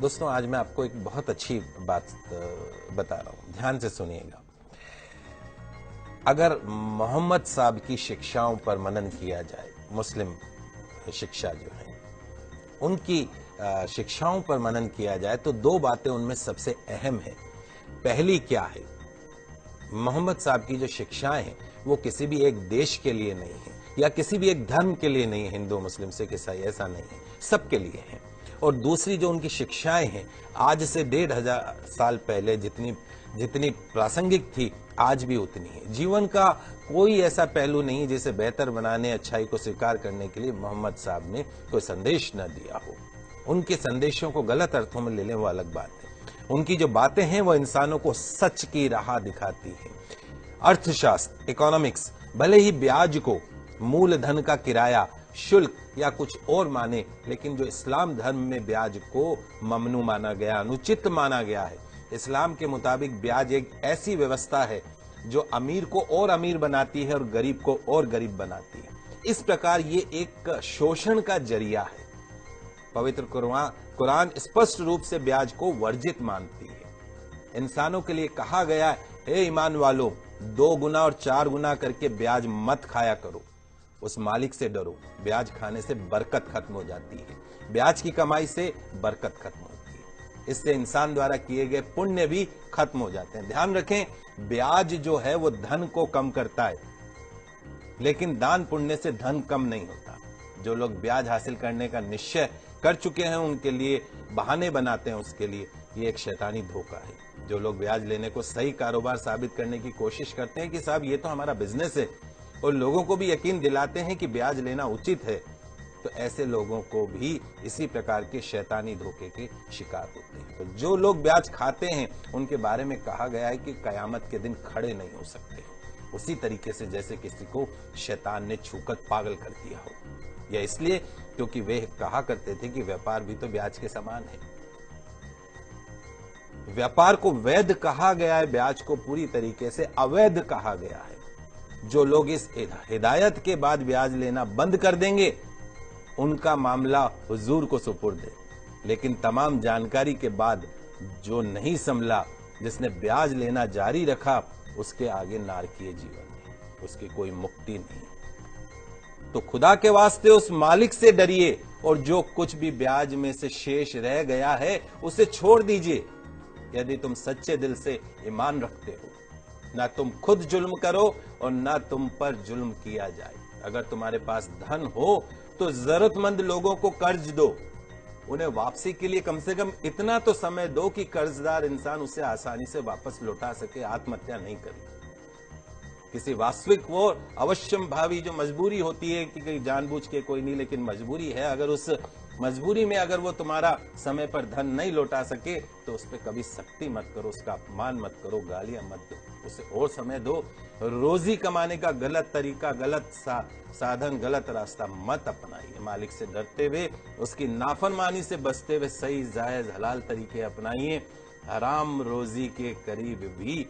दोस्तों, आज मैं आपको एक बहुत अच्छी बात बता रहा हूं, ध्यान से सुनिएगा। अगर मोहम्मद साहब की शिक्षाओं पर मनन किया जाए, मुस्लिम शिक्षा जो है उनकी शिक्षाओं पर मनन किया जाए तो दो बातें उनमें सबसे अहम है। पहली क्या है, मोहम्मद साहब की जो शिक्षाएं हैं वो किसी भी एक देश के लिए नहीं है या किसी भी एक धर्म के लिए नहीं है, हिंदू मुस्लिम सिख ईसाई, ऐसा नहीं है, सबके लिए है। और दूसरी जो उनकी शिक्षाएं हैं आज से 1500 साल पहले जितनी जितनी प्रासंगिक थी आज भी उतनी है। जीवन का कोई ऐसा पहलू नहीं जिसे बेहतर बनाने, अच्छाई को स्वीकार करने के लिए मोहम्मद साहब ने कोई संदेश न दिया हो। उनके संदेशों को गलत अर्थों में ले लें वो अलग बात है। उनकी जो बातें हैं वो इंसानों को सच की राह दिखाती है। अर्थशास्त्र, इकोनॉमिक्स भले ही ब्याज को मूलधन का किराया, शुल्क या कुछ और माने, लेकिन जो इस्लाम धर्म में ब्याज को ममनू माना गया, अनुचित माना गया है। इस्लाम के मुताबिक ब्याज एक ऐसी व्यवस्था है जो अमीर को और अमीर बनाती है और गरीब को और गरीब बनाती है। इस प्रकार ये एक शोषण का जरिया है। पवित्र कुरान स्पष्ट रूप से ब्याज को वर्जित मानती है। इंसानों के लिए कहा गया है, हे ईमान वालों, 2 गुना और 4 गुना करके ब्याज मत खाया करो, उस मालिक से डरो। ब्याज खाने से बरकत खत्म हो जाती है, ब्याज की कमाई से बरकत खत्म होती है, इससे इंसान द्वारा किए गए पुण्य भी खत्म हो जाते हैं। ध्यान रखें, ब्याज जो है वो धन को कम करता है, लेकिन दान पुण्य से धन कम नहीं होता। जो लोग ब्याज हासिल करने का निश्चय कर चुके हैं उनके लिए बहाने बनाते हैं, उसके लिए ये एक शैतानी धोखा है। जो लोग ब्याज लेने को सही कारोबार साबित करने की कोशिश करते हैं कि साहब ये तो हमारा बिजनेस है, और लोगों को भी यकीन दिलाते हैं कि ब्याज लेना उचित है, तो ऐसे लोगों को भी इसी प्रकार के शैतानी धोखे के शिकार होते हैं। तो जो लोग ब्याज खाते हैं उनके बारे में कहा गया है कि कयामत के दिन खड़े नहीं हो सकते, उसी तरीके से जैसे किसी को शैतान ने छूकर पागल कर दिया हो। यह इसलिए क्योंकि वे कहा करते थे कि व्यापार भी तो ब्याज के समान है। व्यापार को वैध कहा गया है, ब्याज को पूरी तरीके से अवैध कहा गया है। जो लोग इस हिदायत के बाद ब्याज लेना बंद कर देंगे उनका मामला हुजूर को सुपुर्द है, लेकिन तमाम जानकारी के बाद जो नहीं संभला, जिसने ब्याज लेना जारी रखा, उसके आगे नारकीय जीवन है, उसकी कोई मुक्ति नहीं। तो खुदा के वास्ते उस मालिक से डरिए और जो कुछ भी ब्याज में से शेष रह गया है उसे छोड़ दीजिए। यदि तुम सच्चे दिल से ईमान रखते हो, ना तुम खुद जुल्म करो और ना तुम पर जुल्म किया जाए। अगर तुम्हारे पास धन हो तो जरूरतमंद लोगों को कर्ज दो, उन्हें वापसी के लिए कम से कम इतना तो समय दो कि कर्जदार इंसान उसे आसानी से वापस लौटा सके, आत्महत्या नहीं करे। किसी वास्तविक वो अवश्यम भावी जो मजबूरी होती है कि जानबूझ के कोई नहीं, लेकिन मजबूरी है, अगर उस मजबूरी में अगर वो तुम्हारा समय पर धन नहीं लौटा सके तो उस पर कभी सख्ती मत करो, उसका अपमान मत करो, गालियां मत दो, उसे और समय दो। रोजी कमाने का गलत तरीका, गलत साधन, गलत रास्ता मत अपनाइए। मालिक से डरते हुए, उसकी नाफरमानी से बचते हुए सही जायज हलाल तरीके अपनाइए। हराम रोजी के करीब भी